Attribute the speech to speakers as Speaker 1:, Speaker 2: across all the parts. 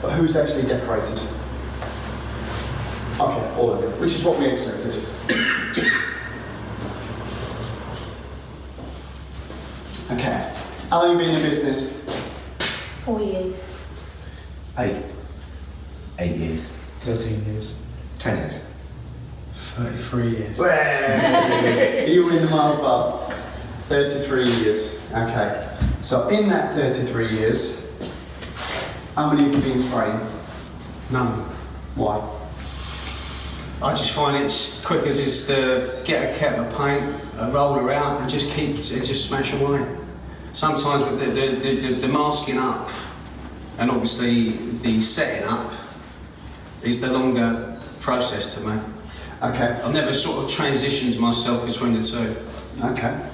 Speaker 1: But who's actually decorated? Okay, all of it, which is what we expected. Okay, how long have you been in business?
Speaker 2: 4 years.
Speaker 3: 8 years.
Speaker 4: 13 years.
Speaker 3: 10 years.
Speaker 4: 33 years.
Speaker 1: You were in the Mars bar. 33 years. Okay. So in that 33 years, how many have you been spraying?
Speaker 4: None.
Speaker 1: Why?
Speaker 4: I just find it's quicker just to get a kettle of paint, a roller out, and just smash away. Sometimes with the masking up, and obviously the setting up, is the longer process to me.
Speaker 1: Okay.
Speaker 4: I've never sort of transitioned myself between the two.
Speaker 1: Okay.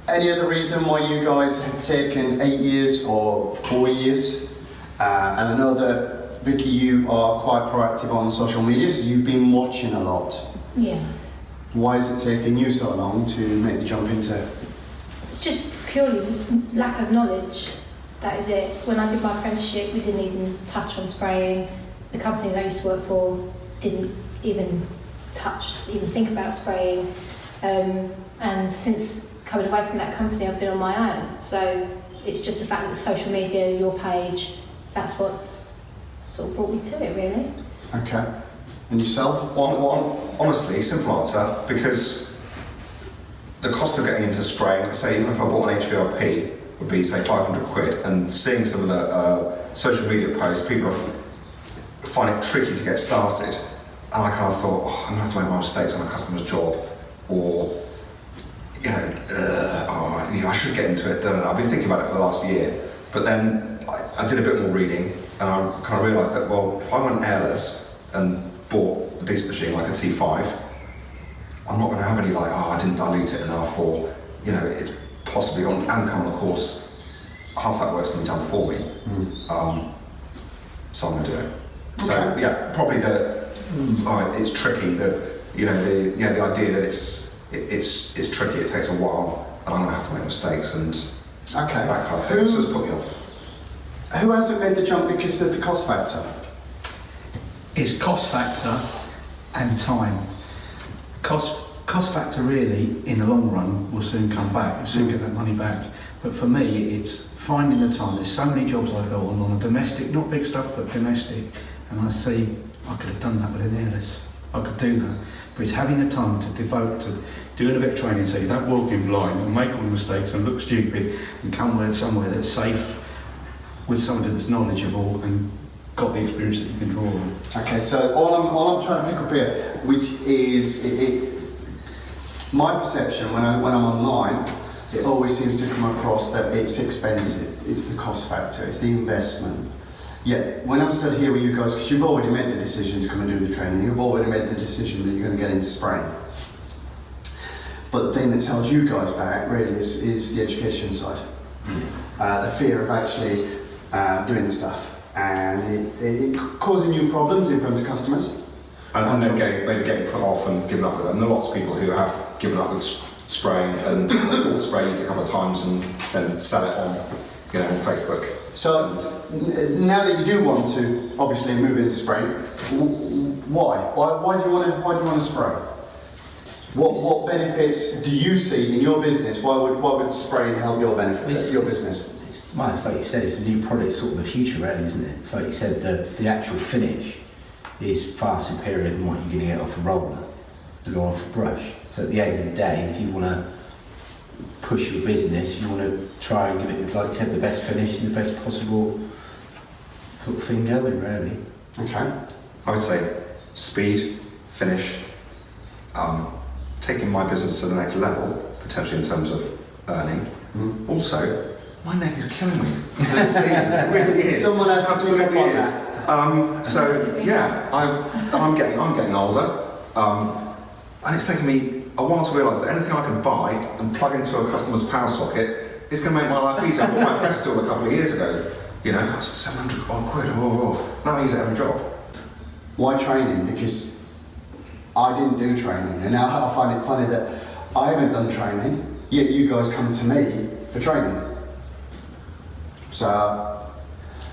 Speaker 1: Any other reason why you guys have taken 8 years or 4 years? And I know that Vicky, you are quite proactive on social media, so you've been watching a lot.
Speaker 2: Yes.
Speaker 1: Why is it taking you so long to make the jump into?
Speaker 2: It's just purely lack of knowledge. That is it. When I did my apprenticeship, we didn't even touch on spraying. The company that I used to work for didn't even think about spraying. And since coming away from that company, I've been on my own. So it's just the fact that the social media, your page, that's what's sort of brought me to it, really.
Speaker 1: Okay. And yourself?
Speaker 3: Honestly, simple answer, because the cost of getting into spraying, say even if I bought an HVRP, would be say 500 quid, and seeing some of the social media posts, people find it tricky to get started, and I kind of thought, oh, I'm going to have to make my mistakes on a customer's job, or I should get into it. I've been thinking about it for the last year, but then I did a bit more reading, and I kind of realised that, well, if I went airless and bought a decent machine like a T5, I'm not going to have any I didn't dilute it enough, or it's possibly on and come on a course. Half that work's going to be done for me, so I'm going to do it.
Speaker 1: Okay.
Speaker 3: So yeah, probably it's tricky. The idea that it's tricky. It takes a while, and I'm going to have to make mistakes and
Speaker 1: Okay.
Speaker 3: that kind of thing. So it's put me off.
Speaker 1: Who hasn't made the jump because of the cost factor?
Speaker 5: It's cost factor and time. Cost factor really, in the long run, will soon come back. You'll soon get that money back. But for me, it's finding the time. There's so many jobs I go on a domestic, not big stuff, but domestic, and I see I could have done that with an airless. I could do that. But it's having the time to devote to doing a bit of training so you don't walk in blind and make all the mistakes and look stupid, and come somewhere that's safe with somebody that's knowledgeable and got the experience that you can draw on.
Speaker 1: Okay, so all I'm trying to pick up here, which is my perception when I'm online, it always seems to come across that it's expensive, it's the cost factor, it's the investment. Yet when I'm stood here with you guys, because you've already made the decision to come and do the training, you've already made the decision that you're going to get into spraying. But the thing that's held you guys back really is the education side. The fear of actually doing the stuff, and it causing you problems in front of customers.
Speaker 3: And then maybe getting put off and given up with it. And there are lots of people who have given up with spraying and they bought sprays a couple of times and then sell it on, on Facebook.
Speaker 1: So now that you do want to obviously move into spraying, why? Why do you want to spray? What benefits do you see in your business? Why would spraying help your business?
Speaker 6: It's like you said, it's a new product, sort of the future, really, isn't it? It's like you said, the actual finish is far superior than what you're going to get off a roller or off a brush. So at the end of the day, if you want to push your business, you want to try and give it, like you said, the best finish and the best possible sort of thing going, really.
Speaker 1: Okay.
Speaker 3: I would say speed, finish, taking my business to the next level, potentially in terms of earning. Also, my neck is killing me. It really is.
Speaker 1: Someone has to
Speaker 3: absolutely
Speaker 1: pick up on
Speaker 3: is. So yeah, I'm getting older, and it's taken me a while to realise that anything I can buy and plug into a customer's power socket is going to make my life easier. I bought my Festool a couple of years ago. That's 700 odd quid. Now I use it every job.
Speaker 1: Why training? Because I didn't do training, and now I find it funny that I haven't done training, yet you guys come to me for training. So,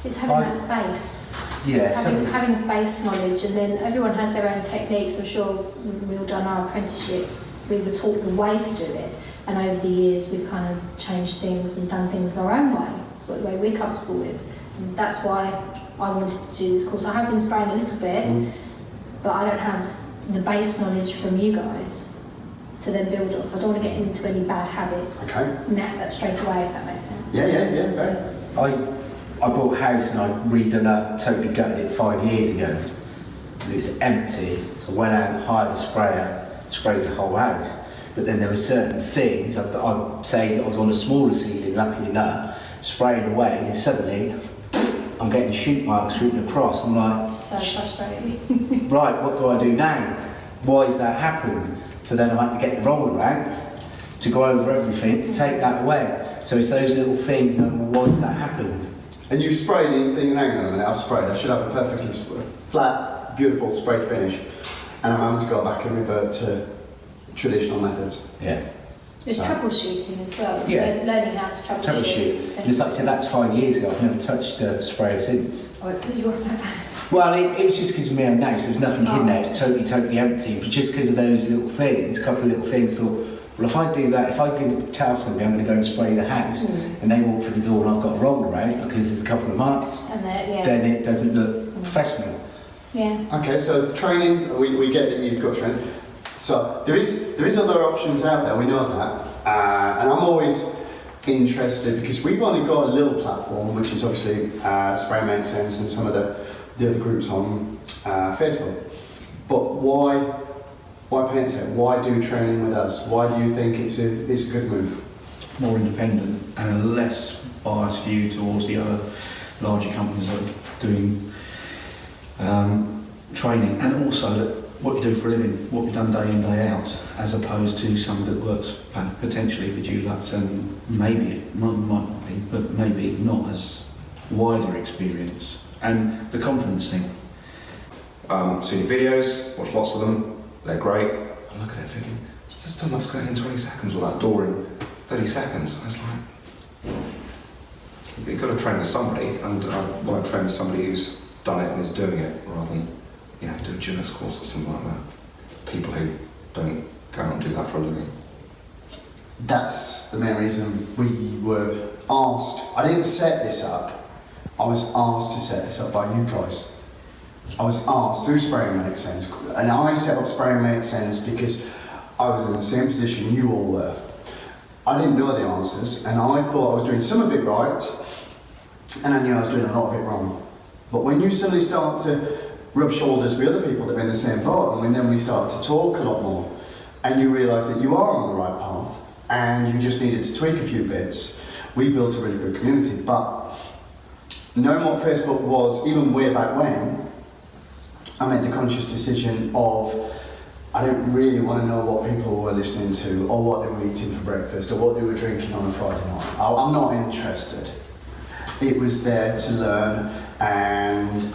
Speaker 2: It's having that base.
Speaker 6: Yeah,
Speaker 2: It's having base knowledge, and then everyone has their own techniques. I'm sure when we all done our apprenticeships, we were taught the way to do it, and over the years we've kind of changed things and done things our own way, the way we're comfortable with. So that's why I wanted to do this course. I have been spraying a little bit, but I don't have the base knowledge from you guys to then build on. So I don't want to get into any bad habits straight away, if that makes sense.
Speaker 1: Yeah, very.
Speaker 6: I bought a house and I'd redone it, totally gutted it 5 years ago. And it was empty, so I went out and hired a sprayer, sprayed the whole house. But then there were certain things, I'd say I was on a smaller ceiling, luckily enough, spraying away, and then suddenly I'm getting shoot marks shooting across. I'm like,
Speaker 2: So frustrating.
Speaker 6: right, what do I do now? Why has that happened? So then I had to get the roller out to go over everything to take that away. So it's those little things, why has that happened?
Speaker 1: And you've sprayed anything, hang on a minute, I've sprayed. I should have a perfectly flat, beautiful sprayed finish. And I'm having to go back and revert to traditional methods.
Speaker 6: Yeah.
Speaker 2: There's troubleshooting as well.
Speaker 6: Yeah.
Speaker 2: Learning how to troubleshoot.
Speaker 6: And it's like I said, that's 5 years ago. I've never touched a sprayer since.
Speaker 2: Oh, it put you off like that.
Speaker 6: Well, it was just because of my own house. There was nothing in there. It was totally empty. But just because of those little things, a couple of little things, thought, well, if I do that, if I can tell somebody I'm going to go and spray the house, and they walk through the door and I've got a roller out because there's a couple of marks, then it doesn't look professional.
Speaker 2: Yeah.
Speaker 1: Okay, so training, we get that you've got training. So there is other options out there, we know that. And I'm always interested because we've only got a little platform, which is obviously Spray Makes Sense and some of the other groups on Facebook. But why PaintTech? Why do training with us? Why do you think it's a good move?
Speaker 5: More independent and a less biased view towards the other larger companies that are doing training, and also what you do for a living, what you've done day in, day out, as opposed to somebody that works potentially for Dulux and maybe, might not be, but maybe not as wider experience. And the confidence thing.
Speaker 3: Seen your videos, watched lots of them, they're great. I look at it thinking, it's just done that's going in 20 seconds or that door in 30 seconds. I was like, you've got to train with somebody, and I want to train with somebody who's done it and is doing it, rather than do a Dulux course or something like that. People who don't go out and do that for a living.
Speaker 1: That's the main reason we were asked. I didn't set this up. I was asked to set this up by you guys. I was asked through Spraying Makes Sense, and I set up Spraying Makes Sense because I was in the same position you all were. I didn't know the answers, and I thought I was doing some of it right, and I knew I was doing a lot of it wrong. But when you suddenly start to rub shoulders with other people that are in the same boat, and then we started to talk a lot more, and you realise that you are on the right path, and you just needed to tweak a few bits, we built a really good community. But knowing what Facebook was, even way back when, I made the conscious decision of, I don't really want to know what people were listening to, or what they were eating for breakfast, or what they were drinking on a Friday night. I'm not interested. It was there to learn, and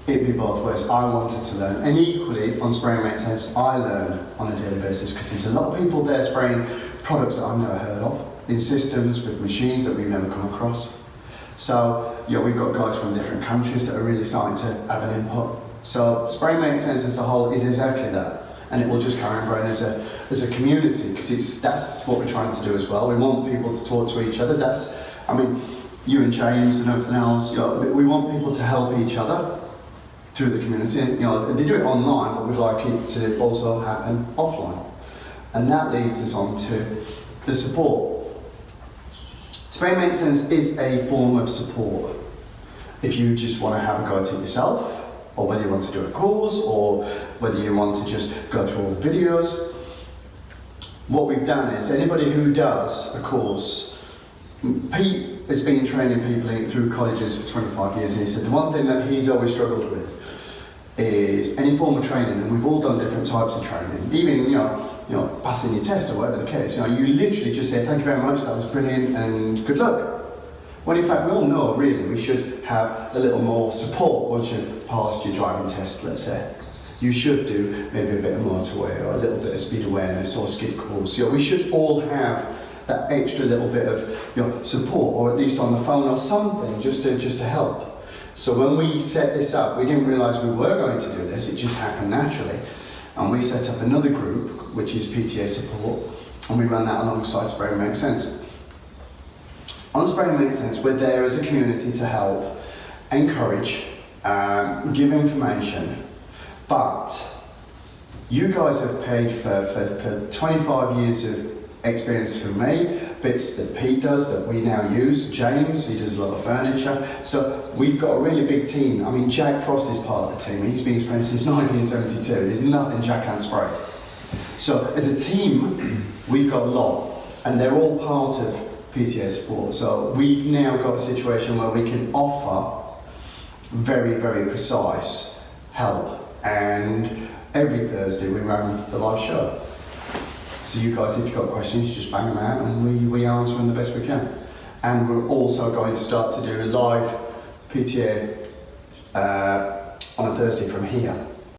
Speaker 1: it'd be both ways. I wanted to learn, and equally on Spraying Makes Sense, I learn on a daily basis because there's a lot of people there spraying products that I've never heard of, in systems with machines that we've never come across. So we've got guys from different countries that are really starting to have an input. So Spraying Makes Sense as a whole is exactly that, and it will just carry on growing as a community, because that's what we're trying to do as well. We want people to talk to each other. You and James and everything else. We want people to help each other through the community. They do it online, but we'd like it to also happen offline, and that leads us on to the support. Spraying Makes Sense is a form of support. If you just want to have a go at it yourself, or whether you want to do a course, or whether you want to just go through all the videos, what we've done is anybody who does a course, Pete has been training people through colleges for 25 years, and he said the one thing that he's always struggled with is any form of training, and we've all done different types of training, even passing your test or whatever the case. You literally just say thank you very much, that was brilliant, and good luck. When in fact we all know really we should have a little more support once you've passed your driving test, let's say. You should do maybe a bit of motorway or a little bit of speed awareness or skid course. We should all have that extra little bit of support, or at least on the phone or something, just to help. So when we set this up, we didn't realise we were going to do this, it just happened naturally. And we set up another group, which is PTA support, and we run that alongside Spray and Make Sense. On Spray and Make Sense, we're there as a community to help, encourage, give information, but you guys have paid for 25 years of experience from me, bits that Pete does that we now use, James, he does a lot of furniture, so we've got a really big team. I mean, Jack Frost is part of the team, he's been spraying since 1972, there's nothing Jack can't spray. So as a team, we've got a lot, and they're all part of PTA support, so we've now got a situation where we can offer very, very precise help, and every Thursday we run the live show. So you guys, if you've got questions, just bang them out and we answer them the best we can. And we're also going to start to do live PTA on a Thursday from here.